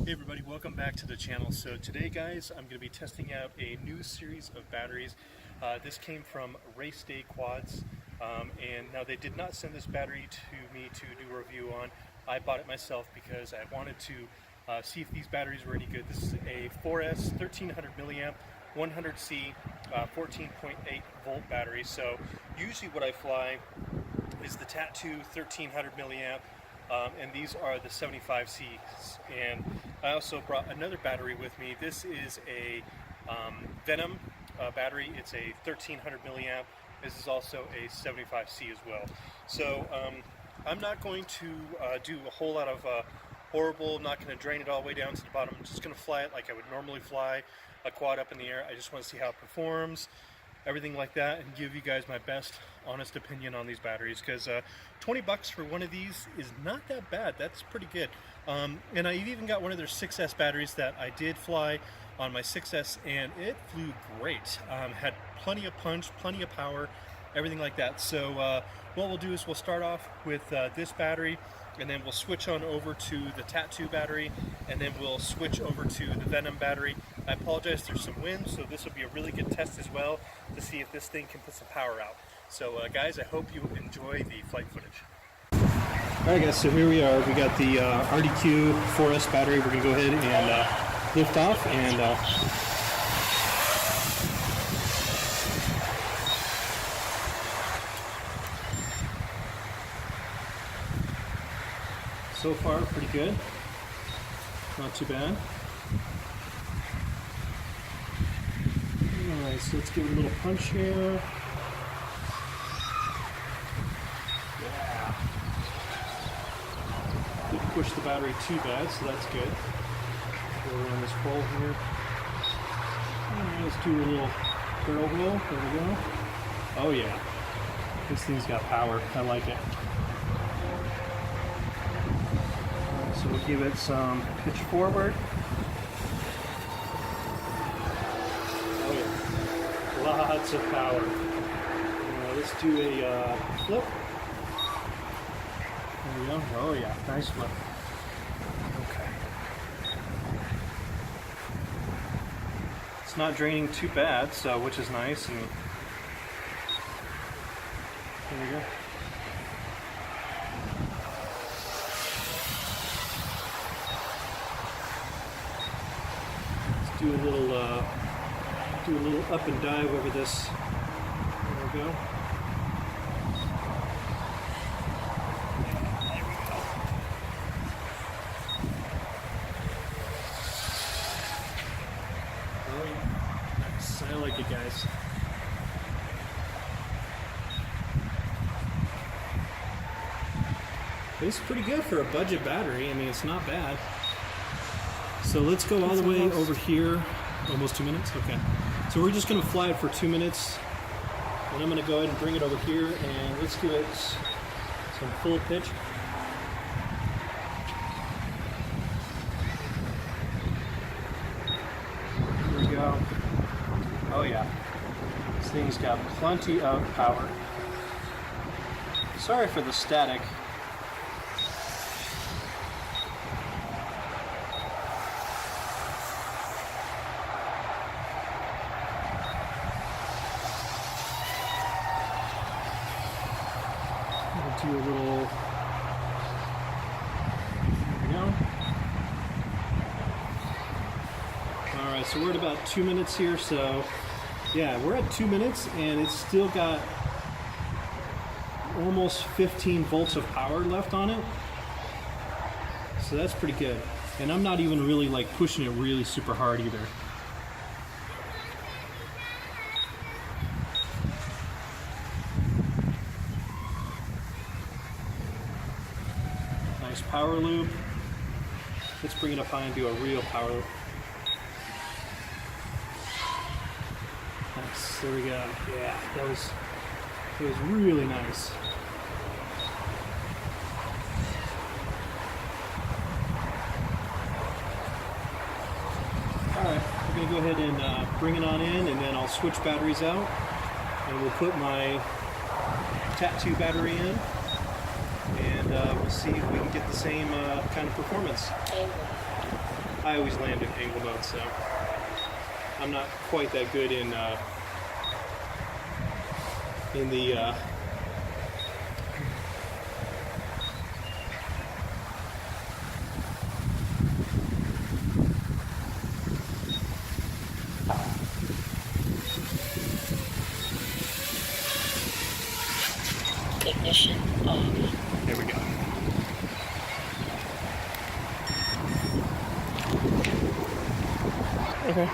Hey everybody, welcome back to the channel. So today guys, I'm going to be testing out a new series of batteries. This came from Race Day Quads, and now they did not send this battery to me to do a review on. I bought it myself because I wanted to see if these batteries were any good. This is a 4S 1300 milliamp 100C 14.8 volt battery. So usually what I fly is the Tattu 1300 milliamp. And these are the 75Cs. And I also brought another battery with me. This is a Venom battery. It's a 1300 milliamp. This is also a 75C as well. So I'm not going to do a whole lot of horrible, not going to drain it all the way down to the bottom. I'm just going to fly it like I would normally fly a quad up in the air. I just want to see how it performs, everything like that, and give you guys my best honest opinion on these batteries, because 20 bucks for one of these is not that bad. That's pretty good. And I even got one of their 6S batteries that I did fly on my 6S, and it flew great. Had plenty of punch, plenty of power, everything like that. So what we'll do is we'll start off with this battery, and then we'll switch on over to the Tattu battery, and then we'll switch over to the Venom battery. I apologize, there's some wind, so this will be a really good test as well to see if this thing can put some power out. So guys, I hope you enjoy the flight footage. Alright guys, so here we are. We got the RDQ 4S battery. We're going to go ahead and lift off and so far, pretty good. Not too bad. Alright, so let's give it a little punch here. Yeah. Didn't push the battery too bad, so that's good. Go around this pole here. Alright, let's do a little barrel roll. There we go. Oh yeah. This thing's got power. I like it. So we'll give it some pitch forward. Oh yeah, lots of power. Let's do a flip. There we go. Oh yeah, nice flip. Okay. It's not draining too bad, so which is nice. And there we go. Do a little up and dive over this. There we go. There we go. Oh yeah, nice. I like it, guys. It's pretty good for a budget battery. I mean, it's not bad. So let's go all the way over here. Almost 2 minutes? Okay. So we're just going to fly it for 2 minutes. And I'm going to go ahead and bring it over here, and let's give it some full pitch. Here we go. Oh yeah. This thing's got plenty of power. Sorry for the static. Do a little, there we go. Alright, so we're at about 2 minutes here, so yeah, we're at 2 minutes and it's still got almost 15 volts of power left on it. So that's pretty good. And I'm not even really like pushing it really super hard either. Nice power loop. Let's bring it up high and do a real power loop. Nice. There we go. Yeah, that was really nice. Alright, we're going to go ahead and bring it on in, and then I'll switch batteries out, and we'll put my Tattu battery in. And we'll see if we can get the same kind of performance. I always land in angle mode, so I'm not quite that good in the ignition off. There we go. Okay.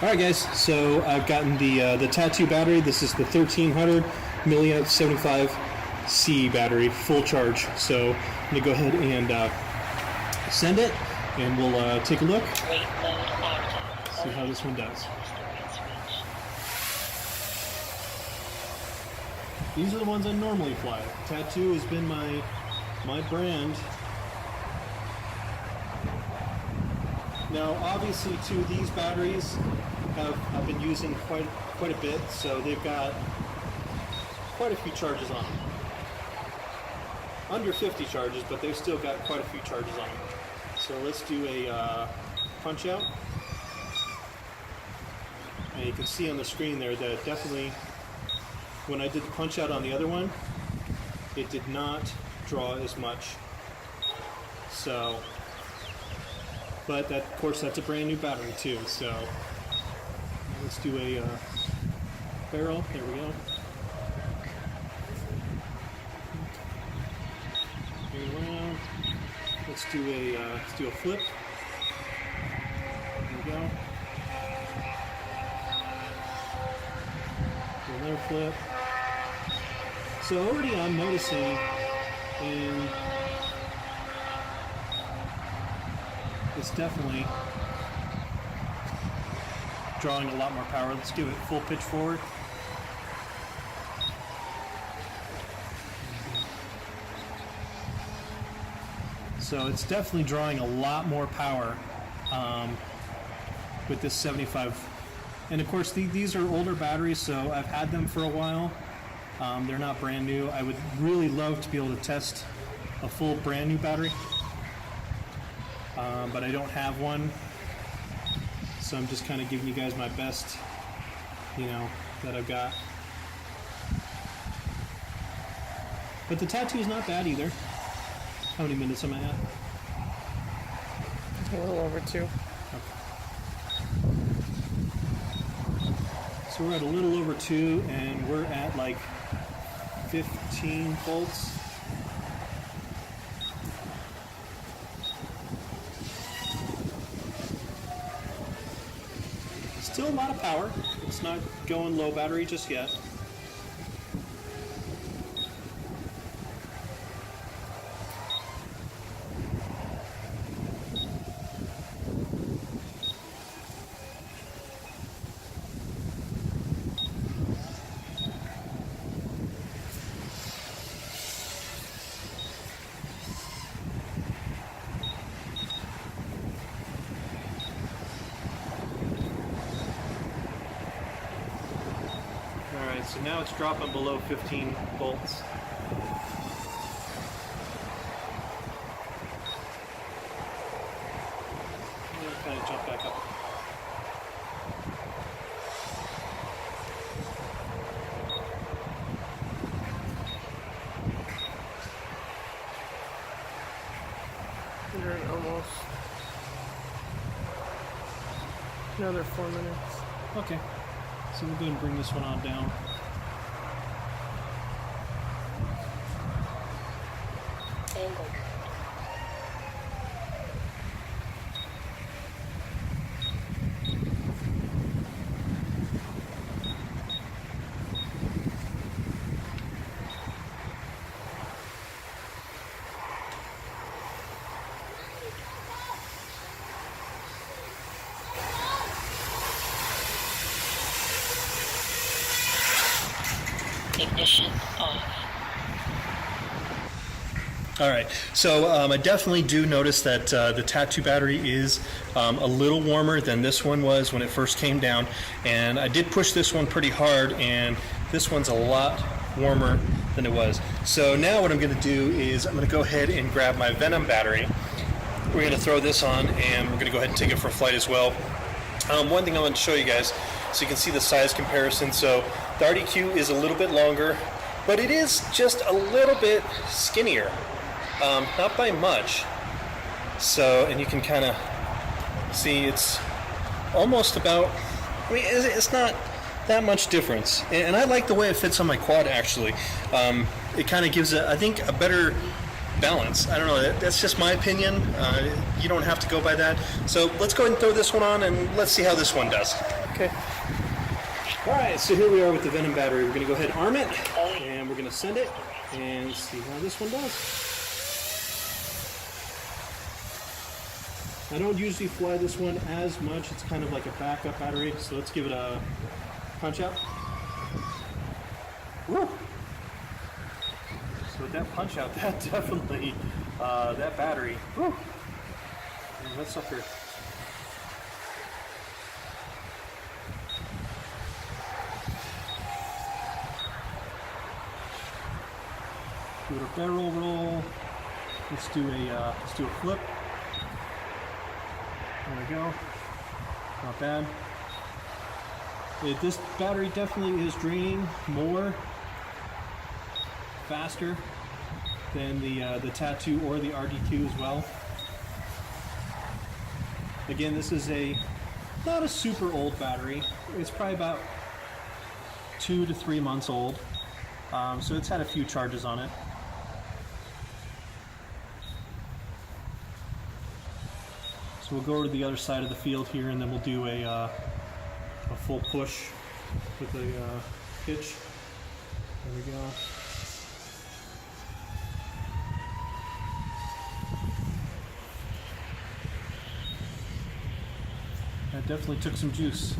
All right, guys. So I've gotten the Tattu battery. This is the 1300 milliamp 75C battery, full charge. So I'm gonna go ahead and send it, and we'll take a look. Rate load active. See how this one does. These are the ones I normally fly. Tattu has been my brand. Now, obviously, too, these batteries I've been using quite a bit, so they've got quite a few charges on them. Under 50 charges, but they've still got quite a few charges on them. So let's do a punch out. And you can see on the screen there that definitely, when I did the punch out on the other one, it did not draw as much. So, but that, of course, that's a brand new battery too. So let's do a barrel. There we go. Around. Let's do a flip. There we go. Do another flip. So already I'm noticing in it's definitely drawing a lot more power. Let's do it full pitch forward. So it's definitely drawing a lot more power with this 75. And of course these are older batteries, so I've had them for a while. They're not brand new. I would really love to be able to test a full brand new battery, but I don't have one. So I'm just kind of giving you guys my best, that I've got. But the Tattu is not bad either. How many minutes am I at? A little over 2. Okay. So we're at a little over 2, and we're at like 15 volts. Still a lot of power. It's not going low battery just yet. Alright, so now it's dropping below 15 volts. I'm going to kind of jump back up. We're in almost another 4 minutes. Okay, so we'll go ahead and bring this one on down. Angle. Ignition off. All right, so I definitely do notice that the Tattu battery is a little warmer than this one was when it first came down, and I did push this one pretty hard, and this one's a lot warmer than it was. So now what I'm going to do is I'm going to go ahead and grab my Venom battery, we're going to throw this on, and we're going to go ahead and take it for a flight as well. One thing I want to show you guys, so you can see the size comparison. So the RDQ is a little bit longer, but it is just a little bit skinnier, not by much. So, and you can kind of see it's almost about, I mean, it's not that much difference. And I like the way it fits on my quad, actually. It kind of gives, I think, a better balance. I don't know, that's just my opinion. You don't have to go by that. So let's go ahead and throw this one on, and let's see how this one does. Okay. All right, so here we are with the Venom battery. We're going to go ahead and arm it, and we're going to send it and see how this one does. I don't usually fly this one as much. It's kind of like a backup battery, so let's give it a punch out. Woo! So with that punch out, that definitely, that battery, woo! And that sucker. Do a barrel roll. Let's do a flip. There we go. Not bad. This battery definitely is draining more faster than the Tattu or the RDQ as well. Again, this is not a super old battery. It's probably about 2 to 3 months old. So it's had a few charges on it. So we'll go over to the other side of the field here, and then we'll do a full push with a pitch. There we go. That definitely took some juice.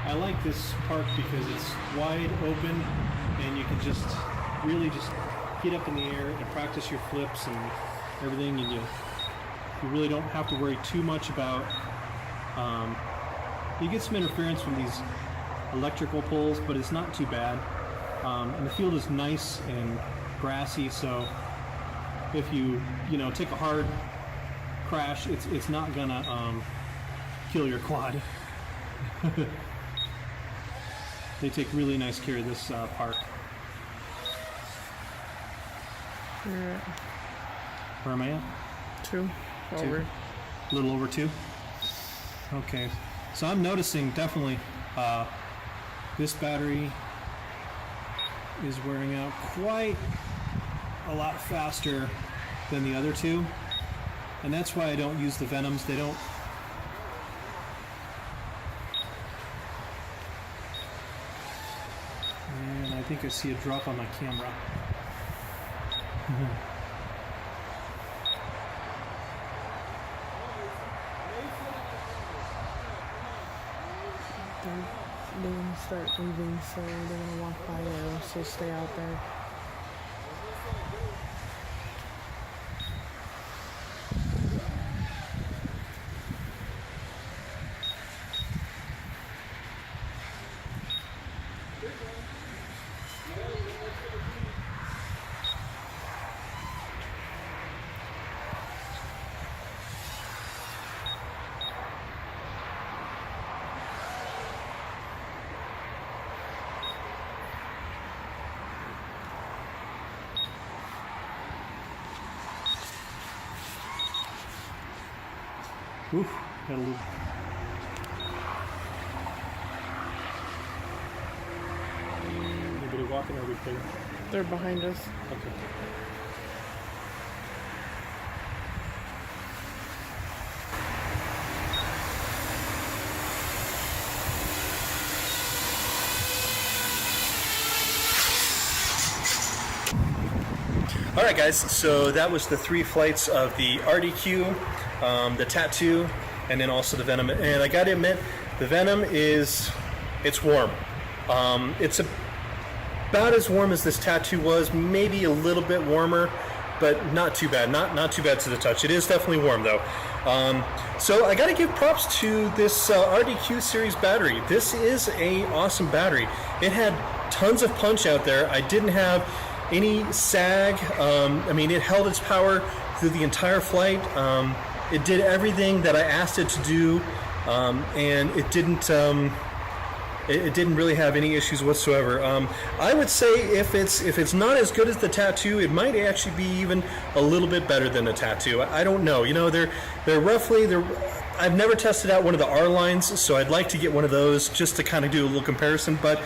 I like this park because it's wide open and you can just really just get up in the air and practice your flips and everything, and you really don't have to worry too much about, you get some interference from these electrical poles, but it's not too bad. And the field is nice and grassy, so if you take a hard crash, it's not gonna kill your quad. They take really nice care of this park. You're Where am I at? at 2 over. A little over 2? Okay. So I'm noticing definitely this battery is wearing out quite a lot faster than the other two. And that's why I don't use the Venoms. They don't... And I think I see a drop on my camera. They're gonna start moving, so they're gonna walk by there, so stay out there. Oof, got a little... Anybody walking, or are we clear? They're behind us. Okay. All right, guys, so that was the 3 flights of the RDQ, the Tattu, and then also the Venom. And I gotta admit, the Venom it's warm. It's about as warm as this Tattu was, maybe a little bit warmer, but not too bad. Not too bad to the touch. It is definitely warm though. So I got to give props to this RDQ series battery. This is a awesome battery. It had tons of punch out there. I didn't have any sag. I mean, it held its power through the entire flight. It did everything that I asked it to do, and it didn't. It didn't really have any issues whatsoever. I would say if it's not as good as the Tattu, it might actually be even a little bit better than the Tattu. I don't know. You know, they're roughly. I've never tested out one of the R lines, so I'd like to get one of those just to kind of do a little comparison. But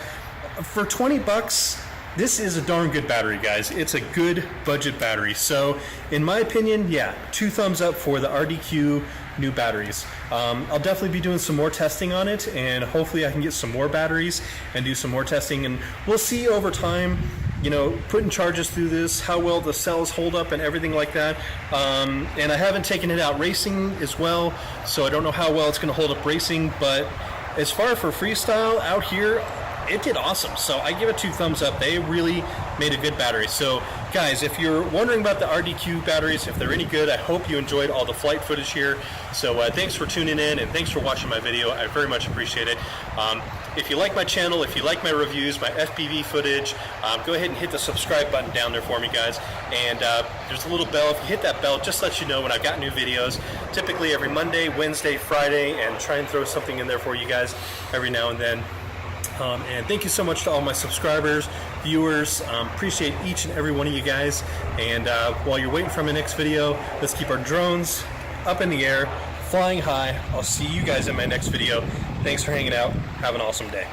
for $20, this is a darn good battery, guys. It's a good budget battery. So, in my opinion, yeah, 2 thumbs up for the RDQ new batteries. I'll definitely be doing some more testing on it, and hopefully I can get some more batteries and do some more testing, and we'll see over time, you know, putting charges through this, how well the cells hold up and everything like that. And I haven't taken it out racing as well, so I don't know how well it's going to hold up racing, but as far for freestyle out here, it did awesome. So I give it 2 thumbs up. They really made a good battery. So guys, if you're wondering about the RDQ batteries, if they're any good, I hope you enjoyed all the flight footage here. So thanks for tuning in, and thanks for watching my video. I very much appreciate it. If you like my channel, if you like my reviews, my FPV footage, go ahead and hit the subscribe button down there for me, guys. And there's a little bell. If you hit that bell, it just lets you know when I've got new videos, typically every Monday, Wednesday, Friday, and try and throw something in there for you guys every now and then. And thank you so much to all my subscribers, viewers. Appreciate each and every one of you guys. And while you're waiting for my next video, let's keep our drones up in the air, flying high. I'll see you guys in my next video. Thanks for hanging out. Have an awesome day.